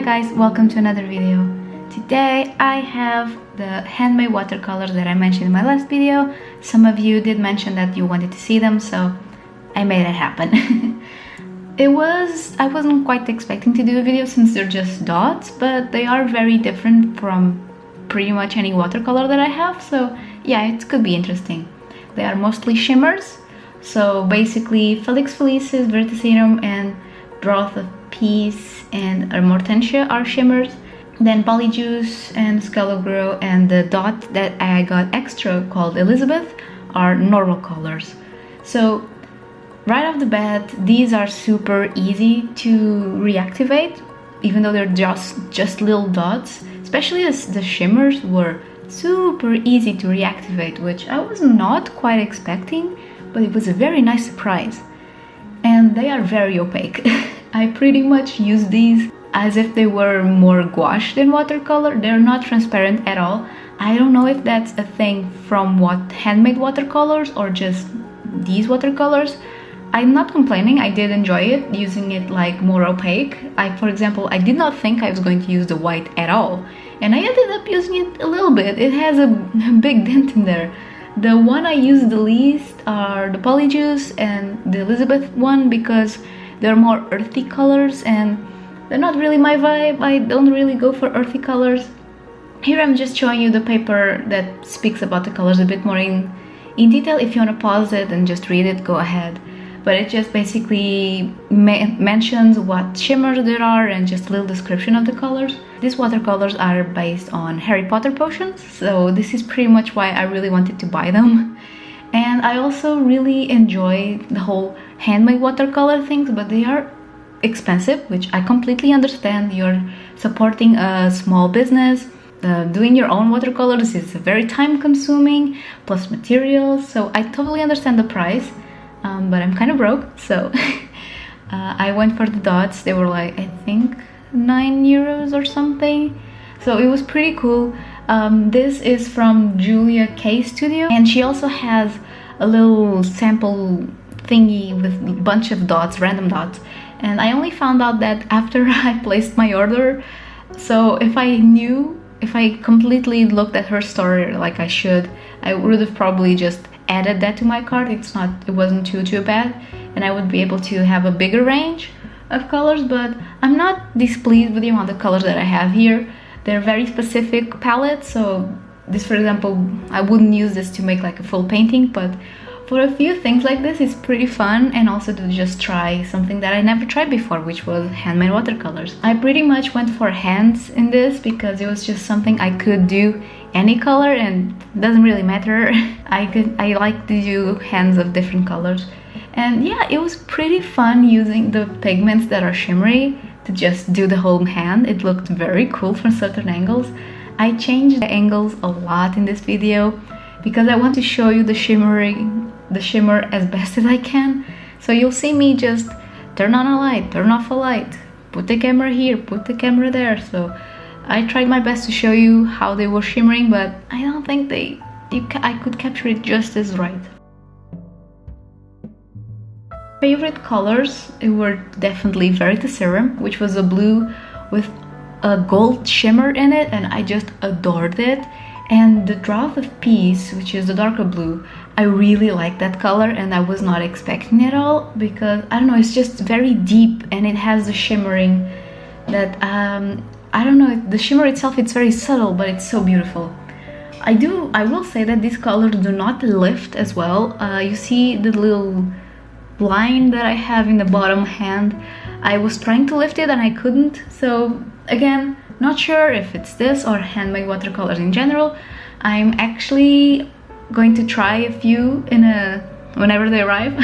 guys, welcome to another video. Today I have the handmade watercolors that I mentioned in my last video. Some of you did mention that you wanted to see them, so I made it happen. I wasn't quite expecting to do a video since they're just dots, but they are very different from pretty much any watercolor that I have, so yeah, it could be interesting. They are mostly shimmers, so basically Felix Felicis, Verticerum, and Broth of Peace and Hortensia are shimmers. Then Polyjuice and Scalogro and the dot that I got extra called Elizabeth are normal colors. So right off the bat, these are super easy to reactivate, even though they're just little dots. Especially as the shimmers were super easy to reactivate, which I was not quite expecting, but it was a very nice surprise. And they are very opaque. I pretty much use these as if they were more gouache than watercolor. They're not transparent at all. I don't know if that's a thing from handmade watercolors or just these watercolors. I'm not complaining, I did enjoy it, using it like more opaque. For example, I did not think I was going to use the white at all, and I ended up using it a little bit. It has a big dent in there. The one I use the least are the Polyjuice and the Elizabeth one because they're more earthy colors and they're not really my vibe. I don't really go for earthy colors. Here I'm just showing you the paper that speaks about the colors a bit more in detail. If you want to pause it and just read it, go ahead. But it just basically mentions what shimmers there are and just a little description of the colors. These watercolors are based on Harry Potter potions, so this is pretty much why I really wanted to buy them. And I also really enjoy the whole handmade watercolor things, but they are expensive, which I completely understand. You're supporting a small business. Doing your own watercolors is very time consuming, plus materials, so I totally understand the price. But I'm kind of broke, so I went for the dots. They were like, I think 9 euros or something, so it was pretty cool. This is from Julia K Studio, and she also has a little sample thingy with a bunch of dots, random dots, and I only found out that after I placed my order. So if I completely looked at her store like I should, I would have probably just added that to my cart. It wasn't too bad, and I would be able to have a bigger range of colors, but I'm not displeased with the amount of colors that I have here. They're very specific palettes, so this, for example, I wouldn't use this to make like a full painting, but for a few things like this, it's pretty fun, and also to just try something that I never tried before, which was handmade watercolors. I pretty much went for hands in this because it was just something I could do any color and it doesn't really matter. I like to do hands of different colors, and yeah, it was pretty fun using the pigments that are shimmery to just do the whole hand. It looked very cool from certain angles. I changed the angles a lot in this video because I want to show you the shimmer as best as I can. So you'll see me just turn on a light, turn off a light, put the camera here, put the camera there. So I tried my best to show you how they were shimmering, but I don't think I could capture it just as right. Favorite colors were definitely Verticerum, which was a blue with a gold shimmer in it, and I just adored it. And the Broth of Peace, which is the darker blue, I really like that color, and I was not expecting it at all because, I don't know, it's just very deep and it has the shimmering that, I don't know, the shimmer itself, it's very subtle, but it's so beautiful. I will say that these colors do not lift as well. You see the little line that I have in the bottom hand. I was trying to lift it and I couldn't, so again, not sure if it's this or handmade watercolors in general. I'm actually going to try a few whenever they arrive.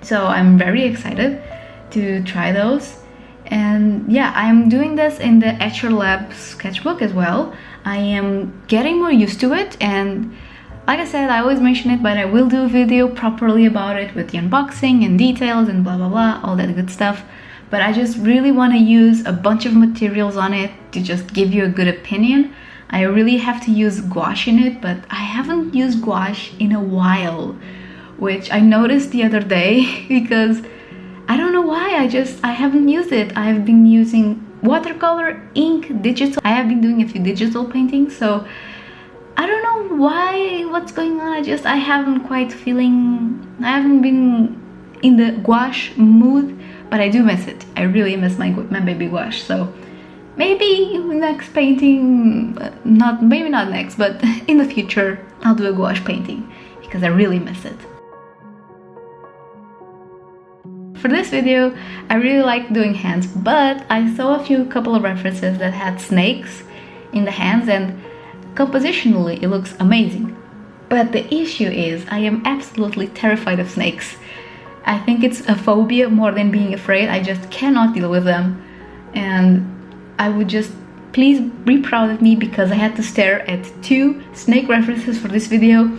So I'm very excited to try those. And yeah, I'm doing this in the Etcher Lab sketchbook as well. I am getting more used to it, and like I said, I always mention it, but I will do a video properly about it with the unboxing and details and blah blah blah, all that good stuff. But I just really want to use a bunch of materials on it to just give you a good opinion. I really have to use gouache in it, but I haven't used gouache in a while, which I noticed the other day because I don't know why, I haven't used it. I've been using watercolor, ink, digital. I have been doing a few digital paintings, so I don't know what's going on. I haven't been in the gouache mood, but I do miss it. I really miss my baby gouache. So maybe next painting, maybe not next, but in the future, I'll do a gouache painting because I really miss it. For this video, I really like doing hands, but I saw a couple of references that had snakes in the hands, and compositionally it looks amazing. But the issue is I am absolutely terrified of snakes. I think it's a phobia more than being afraid. I just cannot deal with them, and I would just please be proud of me because I had to stare at 2 snake references for this video.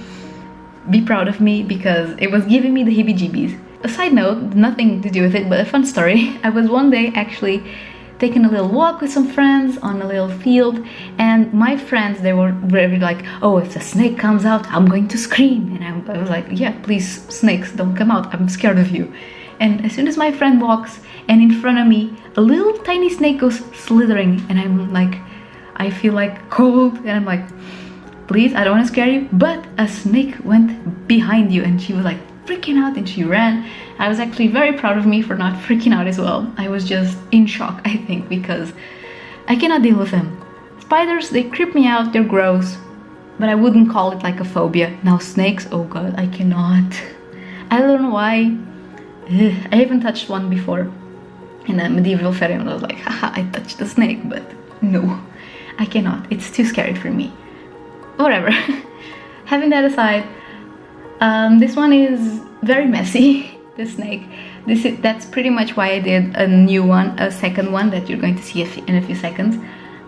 Be proud of me because it was giving me the heebie-jeebies. A side note, nothing to do with it, but a fun story. I was one day actually taking a little walk with some friends on a little field, and my friends, they were very like, oh, if the snake comes out, I'm going to scream. And I was like, yeah, please, snakes, don't come out, I'm scared of you. And as soon as my friend walks, and in front of me, a little tiny snake goes slithering, and I'm like, I feel like cold, and I'm like, please, I don't want to scare you, but a snake went behind you, and she was like freaking out and she ran. I was actually very proud of me for not freaking out as well. I was just in shock, I think, because I cannot deal with them. Spiders, they creep me out, they're gross, but I wouldn't call it like a phobia. Now snakes, oh god, I cannot. I don't know why. I haven't touched one before. In a medieval fairy, and I was like, haha, I touched a snake, but no, I cannot. It's too scary for me. Whatever. Having that aside, this one is very messy. The snake. That's pretty much why I did a new one, a second one that you're going to see in a few seconds.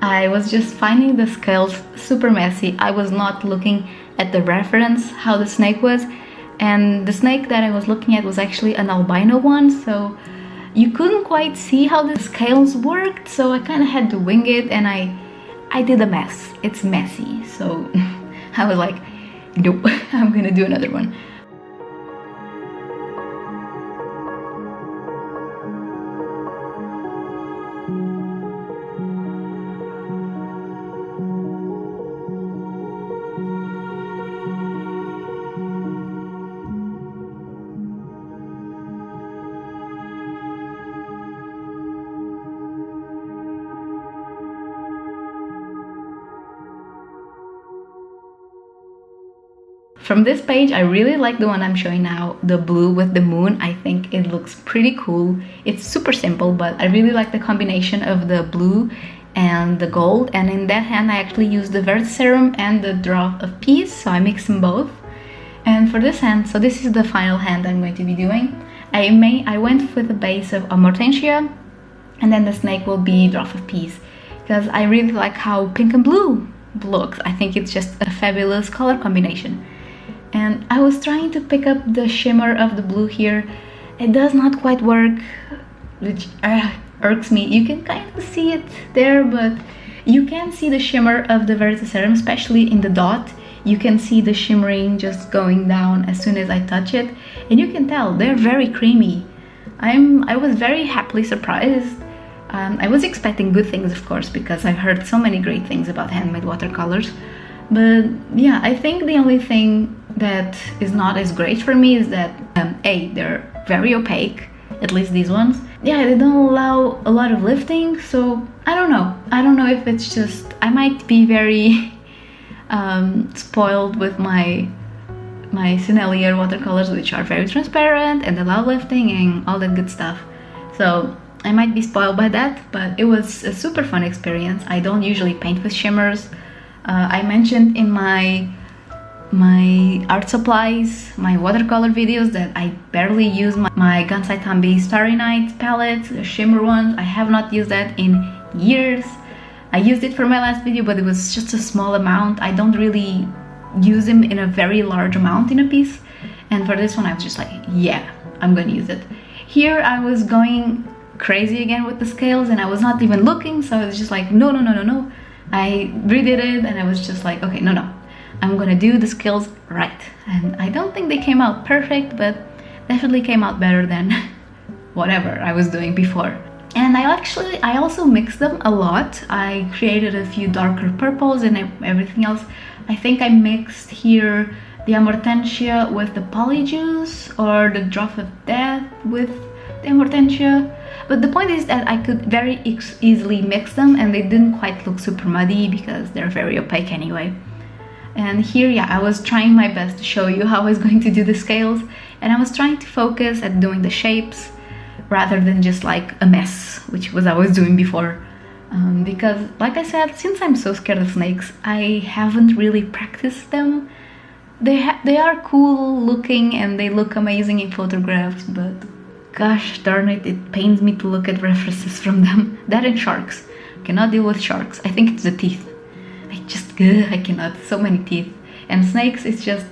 I was just finding the scales super messy. I was not looking at the reference, how the snake was, and the snake that I was looking at was actually an albino one, so you couldn't quite see how the scales worked, so I kind of had to wing it, and I did a mess. It's messy, so I was like, nope, I'm gonna do another one. From this page, I really like the one I'm showing now, the blue with the moon. I think it looks pretty cool. It's super simple, but I really like the combination of the blue and the gold. And in that hand, I actually used the Vertiserum and the Drop of Peace, so I mixed them both. And for this hand, so this is the final hand I'm going to be doing. I went with a base of Amortentia, and then the snake will be Drop of Peace, because I really like how pink and blue looks. I think it's just a fabulous color combination. And I was trying to pick up the shimmer of the blue here. It does not quite work, which irks me. You can kind of see it there, but you can see the shimmer of the Vertiserum, especially in the dot. You can see the shimmering just going down as soon as I touch it, and you can tell they're very creamy. I was very happily surprised. I was expecting good things, of course, because I've heard so many great things about handmade watercolors. But yeah, I think the only thing that is not as great for me is that they're very opaque, at least these ones. Yeah, they don't allow a lot of lifting, so I don't know if it's just I might be very spoiled with my Sennelier watercolors, which are very transparent and allow lifting and all that good stuff. So I might be spoiled by that, but it was a super fun experience. I don't usually paint with shimmers. I mentioned in my art supplies, my watercolor videos, that I barely use my Gansai Tambi Starry Night palette, the shimmer ones. I have not used that in years. I used it for my last video, but it was just a small amount. I don't really use them in a very large amount in a piece. And for this one, I was just like, yeah, I'm gonna use it. Here I was going crazy again with the scales, and I was not even looking, so I was just like, no. I redid it, and I was just like, okay, no, I'm gonna do the scales right. And I don't think they came out perfect, but definitely came out better than whatever I was doing before. And I also mixed them a lot. I created a few darker purples and everything else. I think I mixed here the Amortentia with the Polyjuice, or the Drop of Death with the Amortentia. But the point is that I could very easily mix them, and they didn't quite look super muddy because they're very opaque anyway. And here, yeah, I was trying my best to show you how I was going to do the scales, and I was trying to focus at doing the shapes rather than just like a mess, which was I was doing before. Because, like I said, since I'm so scared of snakes, I haven't really practiced them. They are cool looking and they look amazing in photographs, but gosh darn it, it pains me to look at references from them. That and sharks. Cannot deal with sharks. I think it's the teeth. I cannot. So many teeth. And snakes, it's just,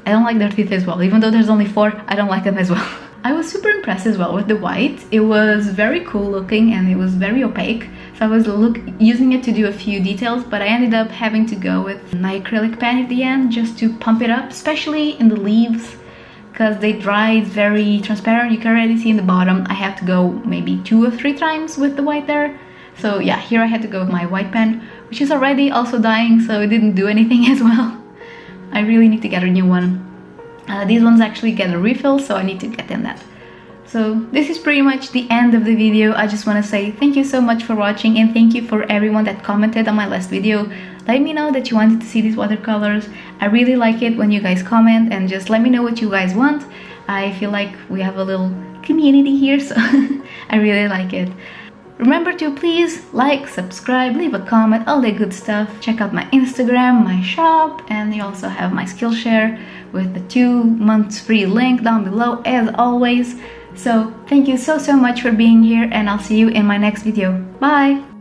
I don't like their teeth as well. Even though there's only 4, I don't like them as well. I was super impressed as well with the white. It was very cool looking and it was very opaque. So I was using it to do a few details, but I ended up having to go with an acrylic pen at the end just to pump it up, especially in the leaves, because they dried very transparent. You can already see in the bottom. I have to go maybe 2 or 3 times with the white there. So yeah, here I had to go with my white pen, which is already also dying, so it didn't do anything as well. I really need to get a new one. These ones actually get a refill, so I need to get them that. So this is pretty much the end of the video. I just want to say thank you so much for watching, and thank you for everyone that commented on my last video. Let me know that you wanted to see these watercolors. I really like it when you guys comment, and just let me know what you guys want. I feel like we have a little community here, so I really like it. Remember to please like, subscribe, leave a comment, all that good stuff. Check out my Instagram, my shop, and you also have my Skillshare with the 2 months free link down below as always. So thank you so much for being here, and I'll see you in my next video. Bye!